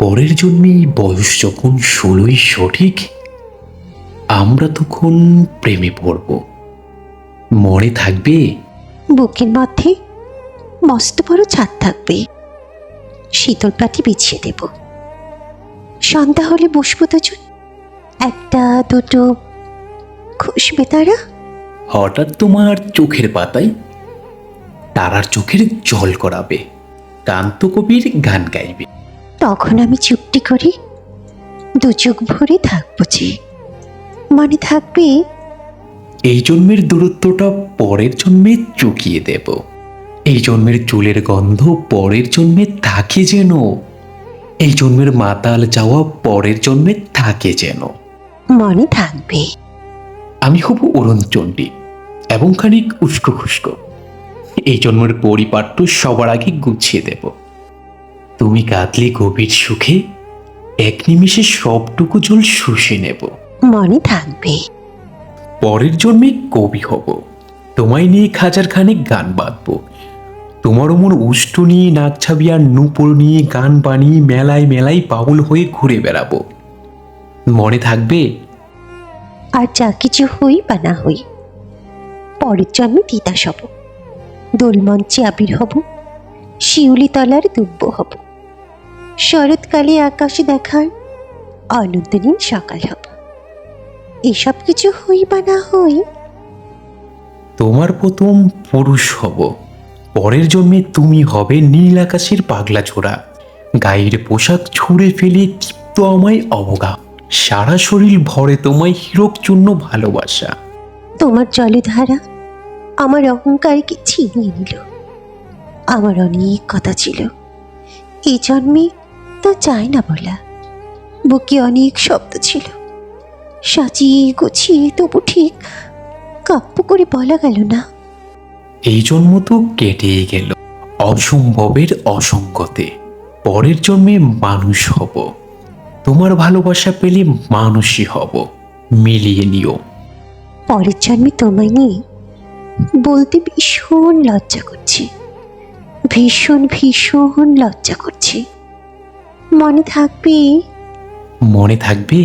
পরের জন্মে বয়স যখন 16ই সঠিক, আমরা তখন প্রেমে পড়ব। মনে থাকবে? বুকের মধ্যে মস্ত বড় ছাদ থাকবে, শীতল পাটি বিছিয়ে দেব। সন্ধ্যা হলে বসবো দুজন, একটা দুটো খুশবে তারা। হঠাৎ তোমার চোখের পাতায় তারার চোখের জল করাবে, কান্ত কবির গান গাইবে। তখন আমি চুপটি করে দু চোখ ভরে থাকবো যে। মনে থাকবে? এই জন্মের দূরত্বটা পরের জন্মে চুকিয়ে দেব। এই জন্মের চুলের গন্ধ পরের জন্মে থাকে যেন, এই জন্মের মাতাল যাওয়া পরের জন্মে থাকে যেন। মনে থাকবে? আমি হব অরুণচণ্ডী এবং খানিক উস্কো খুস্কো। এই জন্মের পরিপাট্য সবার আগে গুছিয়ে দেব। তুমি কাঁদলে গভীর সুখে, এক নিমিষে সবটুকু জল শুষে নেব। মনে থাকবে? পরের জন্মে কবি হব, তোমায় নিয়ে খাজার খানিক গান বাঁধব। তোমার ওমর উষ্ট নিয়ে নাক ছাবি আর নূপুর নিয়ে গান বানিয়ে মেলায় মেলায় পাগল হয়ে ঘুরে বেড়াবো। মনে থাকবে? আর যা কিছু হই বা না হই, পরের জন্মে তিতাস হব, দোলমঞ্চে আবির হব, শিউলি তলার দুব্ব হব, শরৎকালে আকাশে দেখার অনন্তদিন সকাল হব। এসব কিছু হই বা না হই, তোমার প্রথম পুরুষ হব। পরের জন্মে তুমি হবে নীল আকাশের পাগলা ছোড়া, গায়ের পোশাক ছুঁড়ে ফেলে তৃপ্ত আমায় অবগা, সারা শরীর ভরে তোমায় হীরক চূর্ণ ভালোবাসা। তোমার জলধারা আমার অহংকারকে ছিনিয়ে নিল। আমার অনেক কথা ছিল, এই জন্মে তা চায় না বলা। বুকে অনেক শব্দ ছিল, সাজিয়ে গুছিয়ে তবু ঠিক কাব্য করে বলা গেল না। এই জন্ম তো কেটেই গেল অসম্ভবের অসঙ্গতে। পরের জন্মে মানুষ হব, তোমার ভালোবাসা পেলে মানুষই হব। মিলিয়ে নিও। পরের জন্মে তোমায় নিয়ে বলতে ভীষণ লজ্জা করছে, ভীষণ ভীষণ লজ্জা করছে। মনে থাকবে? মনে থাকবে?